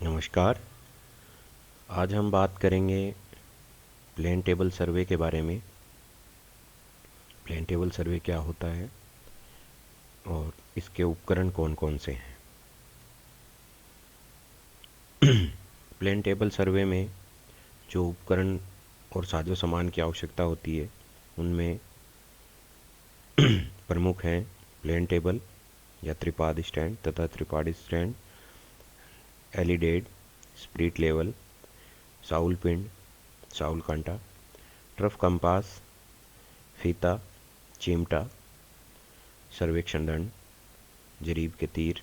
नमस्कार। आज हम बात करेंगे प्लेन टेबल सर्वे के बारे में। प्लेन टेबल सर्वे क्या होता है और इसके उपकरण कौन कौन से हैं। प्लेन टेबल सर्वे में जो उपकरण और साजो सामान की आवश्यकता होती है उनमें प्रमुख हैं प्लेन टेबल या त्रिपाद स्टैंड तथा त्रिपादी स्टैंड, एलिडेड, स्प्रिट लेवल, साउल पिंड, साउल कांटा, ट्रफ कंपास, फीता, चिमटा, सर्वेक्षण दंड, जरीब के तीर,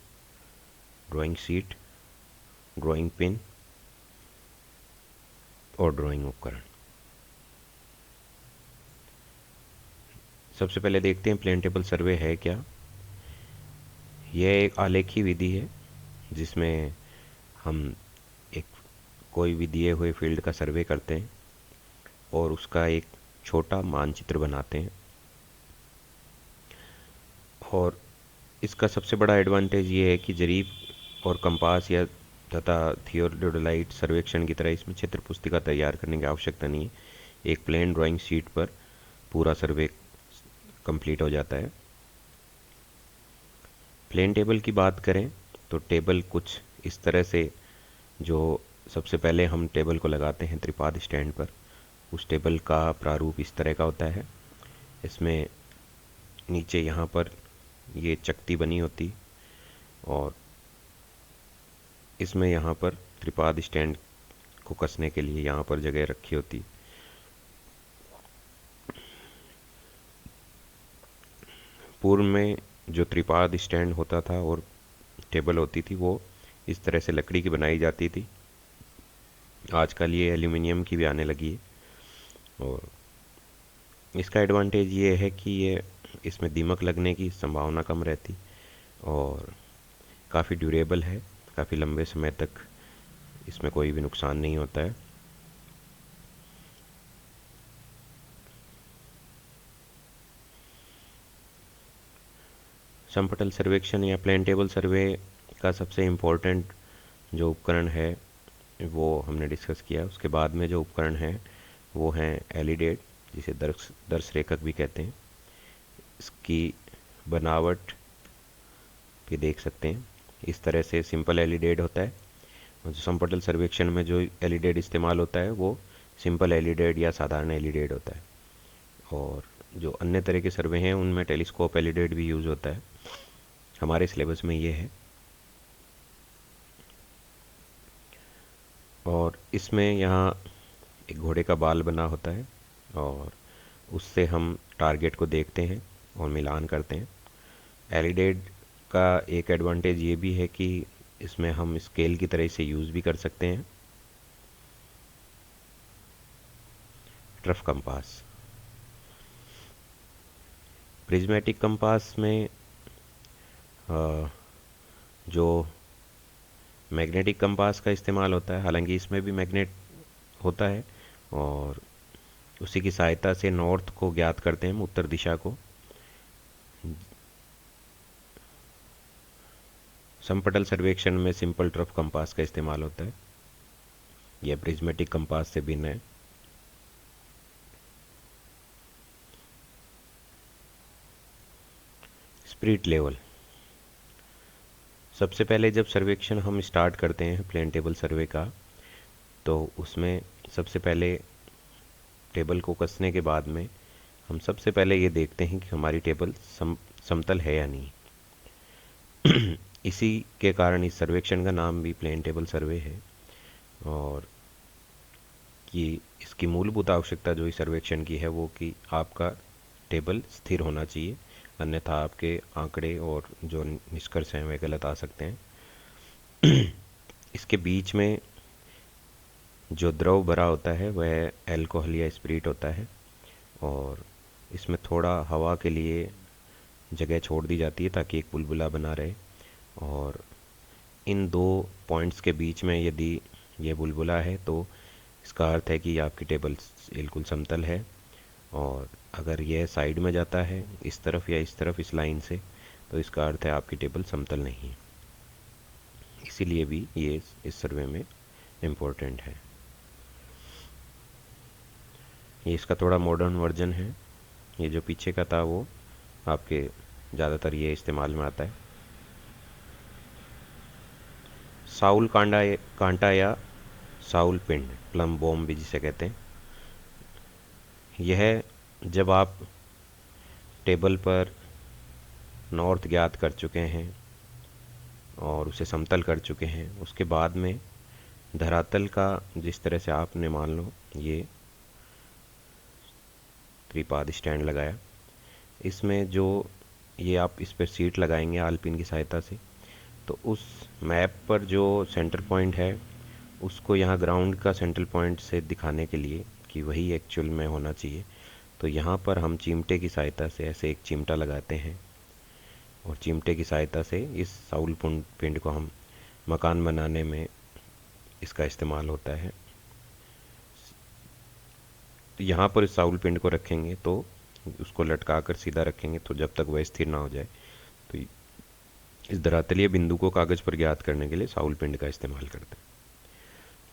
ड्राइंग शीट, ड्राइंग पिन और ड्राइंग उपकरण। सबसे पहले देखते हैं प्लेन टेबल सर्वे है क्या। यह एक आलेखी विधि है जिसमें हम एक कोई भी दिए हुए फील्ड का सर्वे करते हैं और उसका एक छोटा मानचित्र बनाते हैं। और इसका सबसे बड़ा एडवांटेज ये है कि जरीब और कंपास या तथा थियोडोलाइट सर्वेक्षण की तरह इसमें चित्र पुस्तिका तैयार करने की आवश्यकता नहीं है। एक प्लेन ड्राइंग शीट पर पूरा सर्वे कंप्लीट हो जाता है। प्लेन टेबल की बात करें तो टेबल कुछ इस तरह से, जो सबसे पहले हम टेबल को लगाते हैं त्रिपाद स्टैंड पर, उस टेबल का प्रारूप इस तरह का होता है। इसमें नीचे यहाँ पर ये चकती बनी होती और इसमें यहाँ पर त्रिपाद स्टैंड को कसने के लिए यहाँ पर जगह रखी होती। पूर्व में जो त्रिपाद स्टैंड होता था और टेबल होती थी वो इस तरह से लकड़ी की बनाई जाती थी। आजकल ये एल्यूमिनियम की भी आने लगी है और इसका एडवांटेज ये है कि ये इसमें दीमक लगने की संभावना कम रहती और काफ़ी ड्यूरेबल है। काफ़ी लंबे समय तक इसमें कोई भी नुकसान नहीं होता है। समपटल सर्वेक्षण या प्लेन टेबल सर्वे का सबसे इम्पोर्टेंट जो उपकरण है वो हमने डिस्कस किया। उसके बाद में जो उपकरण हैं वो हैं एलिडेट, जिसे दर्श रेखक भी कहते हैं। इसकी बनावट भी देख सकते हैं। इस तरह से सिंपल एलिडेट होता है और जो समपटल सर्वेक्षण में जो एलिडेट इस्तेमाल होता है वो सिंपल एलिडेट या साधारण एलिडेट होता है। और जो अन्य तरह के सर्वे हैं उनमें टेलीस्कोप एलिडेट भी यूज़ होता है। हमारे सिलेबस में ये है। और इसमें यहाँ एक घोड़े का बाल बना होता है और उससे हम टारगेट को देखते हैं और मिलान करते हैं। एलिडेट का एक एडवांटेज ये भी है कि इसमें हम स्केल की तरह से यूज़ भी कर सकते हैं। ट्रफ कंपास, प्रिज्मेटिक कंपास में जो मैग्नेटिक कंपास का इस्तेमाल होता है, हालांकि इसमें भी मैग्नेट होता है और उसी की सहायता से नॉर्थ को ज्ञात करते हैं, उत्तर दिशा को। समपटल सर्वेक्षण में सिंपल ट्रफ कंपास का इस्तेमाल होता है। यह प्रिज्मेटिक कंपास से भिन्न है। स्प्रिट लेवल, सबसे पहले जब सर्वेक्षण हम स्टार्ट करते हैं प्लेन टेबल सर्वे का, तो उसमें सबसे पहले टेबल को कसने के बाद में हम सबसे पहले ये देखते हैं कि हमारी टेबल समतल है या नहीं। इसी के कारण इस सर्वेक्षण का नाम भी प्लेन टेबल सर्वे है। और कि इसकी मूलभूत आवश्यकता जो इस सर्वेक्षण की है वो कि आपका टेबल स्थिर होना चाहिए, अन्यथा आपके आंकड़े और जो निष्कर्ष हैं वे गलत आ सकते हैं। इसके बीच में जो द्रव भरा होता है वह एल्कोहल या स्पिरिट होता है और इसमें थोड़ा हवा के लिए जगह छोड़ दी जाती है ताकि एक बुलबुला बना रहे। और इन दो पॉइंट्स के बीच में यदि ये बुलबुला है तो इसका अर्थ है कि आपकी टेबल बिल्कुल समतल है। और अगर यह साइड में जाता है इस तरफ या इस तरफ इस लाइन से, तो इसका अर्थ है आपकी टेबल समतल नहीं है। इसीलिए भी ये इस सर्वे में इम्पोर्टेंट है। ये इसका थोड़ा मॉडर्न वर्जन है। ये जो पीछे का था वो आपके ज़्यादातर ये इस्तेमाल में आता है। साउल कांटा या साउल पिंड, प्लम बॉम्ब भी जिसे कहते हैं, यह जब आप टेबल पर नॉर्थ ज्ञात कर चुके हैं और उसे समतल कर चुके हैं, उसके बाद में धरातल का जिस तरह से आपने मान लो ये त्रिपाद स्टैंड लगाया, इसमें जो ये आप इस पर सीट लगाएंगे आलपिन की सहायता से, तो उस मैप पर जो सेंटर पॉइंट है उसको यहाँ ग्राउंड का सेंट्रल पॉइंट से दिखाने के लिए कि वही एक्चुअल में होना चाहिए, तो यहाँ पर हम चिमटे की सहायता से ऐसे एक चिमटा लगाते हैं और चिमटे की सहायता से इस साउल पिंड को हम मकान बनाने में इसका इस्तेमाल होता है। तो यहाँ पर इस साउल पिंड को रखेंगे तो उसको लटका कर सीधा रखेंगे तो जब तक वह स्थिर ना हो जाए, तो इस धरातलीय बिंदु को कागज पर ज्ञात करने के लिए साउल पिंड का इस्तेमाल करते हैं।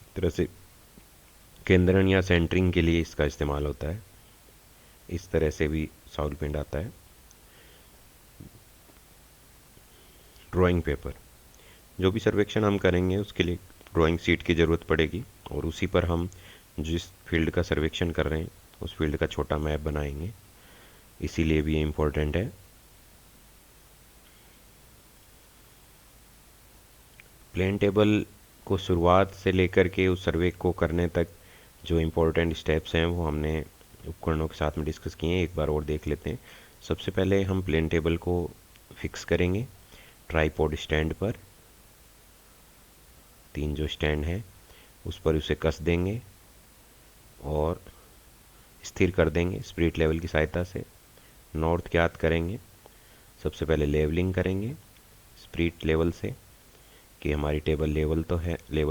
इस तरह से केंद्रण या सेंटरिंग के लिए इसका इस्तेमाल होता है। इस तरह से भी साउल पिंड आता है। ड्राइंग पेपर, जो भी सर्वेक्षण हम करेंगे उसके लिए ड्राइंग शीट की ज़रूरत पड़ेगी और उसी पर हम जिस फील्ड का सर्वेक्षण कर रहे हैं उस फील्ड का छोटा मैप बनाएंगे, इसीलिए भी ये इम्पोर्टेंट है। प्लेन टेबल को शुरुआत से लेकर के उस सर्वे को करने तक जो इम्पोर्टेंट स्टेप्स हैं वो हमने उपकरणों के साथ में डिस्कस किए हैं, एक बार और देख लेते हैं। सबसे पहले हम प्लेन टेबल को फिक्स करेंगे ट्राईपॉड स्टैंड पर, 3 जो स्टैंड है उस पर उसे कस देंगे और स्थिर कर देंगे स्पिरिट लेवल की सहायता से। नॉर्थ ज्ञात करेंगे, सबसे पहले लेवलिंग करेंगे स्पिरिट लेवल से कि हमारी टेबल लेवल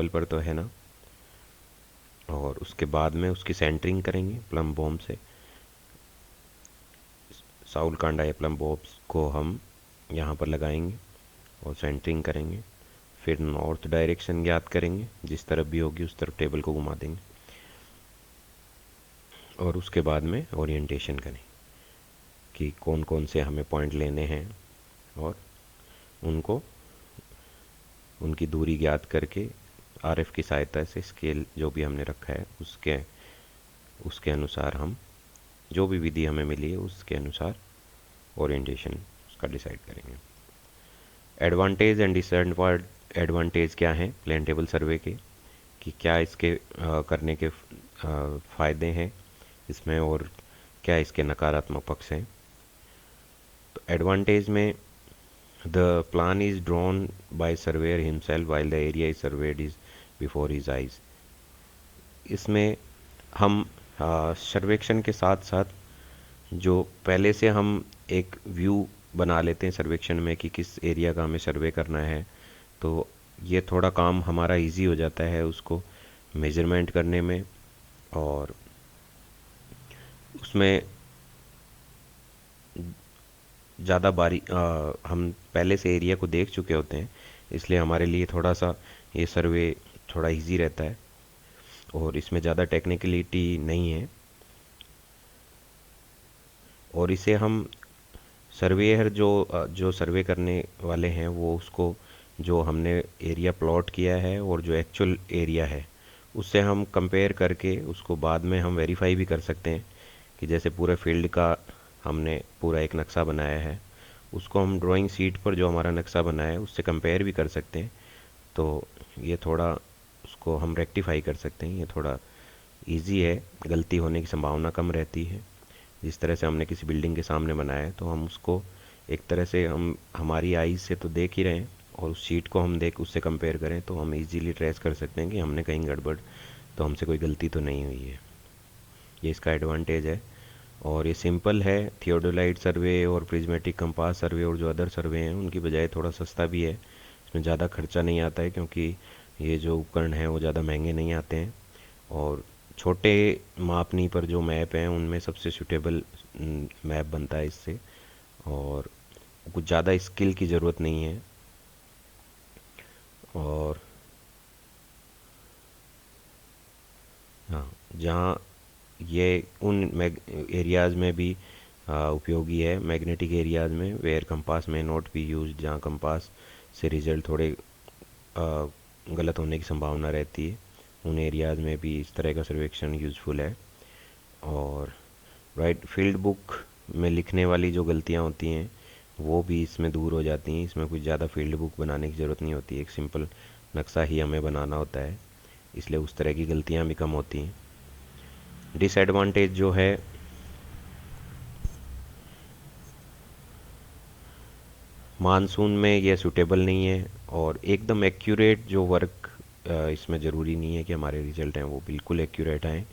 पर तो है ना, और उसके बाद में उसकी सेंटरिंग करेंगे प्लम बॉम्ब से। साउल कांडा या प्लम बॉम्ब्स को हम यहाँ पर लगाएंगे और सेंटरिंग करेंगे। फिर नॉर्थ डायरेक्शन ज्ञात करेंगे, जिस तरफ भी होगी उस तरफ टेबल को घुमा देंगे और उसके बाद में ओरिएंटेशन करें कि कौन कौन से हमें पॉइंट लेने हैं और उनकी दूरी ज्ञात करके आरएफ की सहायता से स्केल जो भी हमने रखा है उसके अनुसार हम जो भी विधि हमें मिली है उसके अनुसार ओरिएंटेशन उसका डिसाइड करेंगे। एडवांटेज एंड डिसएडवांटेज क्या हैं प्लेन टेबल सर्वे के, कि क्या इसके करने के फ़ायदे हैं इसमें और क्या इसके नकारात्मक पक्ष हैं। तो एडवांटेज में the plan is drawn by surveyor himself while the area is served is before his eyes. इसमें हम सर्वेक्षण के साथ साथ जो पहले से हम एक व्यू बना लेते हैं सर्वेक्षण में कि किस एरिया का हमें सर्वे करना है, तो ये थोड़ा काम हमारा इजी हो जाता है उसको मेजरमेंट करने में, और उसमें ज़्यादा हम पहले से एरिया को देख चुके होते हैं, इसलिए हमारे लिए थोड़ा सा ये सर्वे थोड़ा इजी रहता है और इसमें ज़्यादा टेक्निकलिटी नहीं है। और इसे हम सर्वेयर जो सर्वे करने वाले हैं वो उसको जो हमने एरिया प्लॉट किया है और जो एक्चुअल एरिया है उससे हम कंपेयर करके उसको बाद में हम वेरीफाई भी कर सकते हैं कि जैसे पूरे फील्ड का हमने पूरा एक नक्शा बनाया है, उसको हम ड्राइंग शीट पर जो हमारा नक्शा बनाया है उससे कंपेयर भी कर सकते हैं, तो ये थोड़ा उसको हम रेक्टिफाई कर सकते हैं। ये थोड़ा इजी है, गलती होने की संभावना कम रहती है। जिस तरह से हमने किसी बिल्डिंग के सामने बनाया है तो हम उसको एक तरह से हम हमारी आईज से तो देख ही रहे हैं और उस शीट को हम उससे कंपेयर करें तो हम इजीली ट्रेस कर सकते हैं कि हमने कहीं गड़बड़, तो हमसे कोई गलती तो नहीं हुई है। ये इसका एडवांटेज है और ये सिंपल है। थियोडोलाइट सर्वे और प्रिज्मेटिक कंपास सर्वे और जो अदर सर्वे हैं उनकी बजाय थोड़ा सस्ता भी है, इसमें ज़्यादा खर्चा नहीं आता है क्योंकि ये जो उपकरण हैं वो ज़्यादा महंगे नहीं आते हैं और छोटे मापनी पर जो मैप हैं उनमें सबसे सूटेबल मैप बनता है इससे, और कुछ ज़्यादा स्किल की ज़रूरत नहीं है। और हाँ, जहाँ ये उन एरियाज़ में भी उपयोगी है, मैग्नेटिक एरियाज़ में, वेयर कंपास में नॉट बी यूज, जहाँ कंपास से रिजल्ट थोड़े गलत होने की संभावना रहती है, उन एरियाज़ में भी इस तरह का सर्वेक्षण यूज़फुल है। और राइट, फील्ड बुक में लिखने वाली जो गलतियाँ होती हैं वो भी इसमें दूर हो जाती हैं। इसमें कुछ ज़्यादा फील्ड बुक बनाने की ज़रूरत नहीं होती, एक सिंपल नक्शा ही हमें बनाना होता है, इसलिए उस तरह की गलतियाँ भी कम होती हैं। डिसएडवांटेज जो है, मानसून में ये सूटेबल नहीं है, और एकदम एक्यूरेट जो वर्क इसमें ज़रूरी नहीं है कि हमारे रिजल्ट हैं वो बिल्कुल एक्यूरेट आएँ।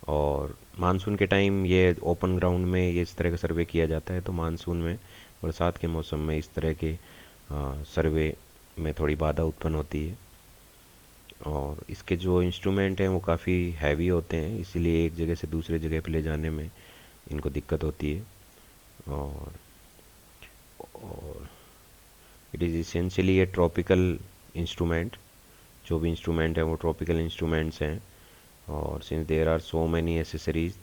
और मानसून के टाइम ये ओपन ग्राउंड में ये इस तरह का सर्वे किया जाता है, तो मानसून में, बरसात के मौसम में इस तरह के सर्वे में थोड़ी बाधा उत्पन्न होती है। और इसके जो इंस्ट्रूमेंट हैं वो काफ़ी हैवी होते हैं, इसीलिए एक जगह से दूसरे जगह पे ले जाने में इनको दिक्कत होती है। और it is essentially a tropical instrument, जो भी इंस्ट्रूमेंट है वो ट्रॉपिकल इंस्ट्रूमेंट्स हैं। और since there are so many accessories,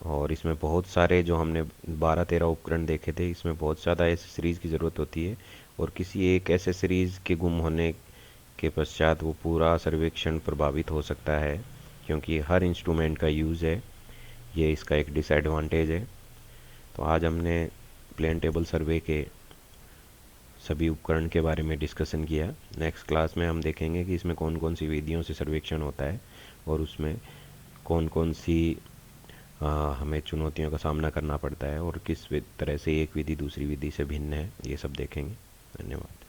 और इसमें बहुत सारे, जो हमने 12-13 उपकरण देखे थे, इसमें बहुत ज़्यादा एसेसरीज़ की ज़रूरत होती है। और किसी एक एसेसरीज़ के गुम होने के पश्चात वो पूरा सर्वेक्षण प्रभावित हो सकता है, क्योंकि हर इंस्ट्रूमेंट का यूज़ है, ये इसका एक डिसएडवांटेज है। तो आज हमने प्लेन टेबल सर्वे के सभी उपकरण के बारे में डिस्कशन किया। नेक्स्ट क्लास में हम देखेंगे कि इसमें कौन कौन सी विधियों से सर्वेक्षण होता है, और उसमें कौन कौन सी हमें चुनौतियों का सामना करना पड़ता है, और किस तरह से एक विधि दूसरी विधि से भिन्न है, ये सब देखेंगे। धन्यवाद।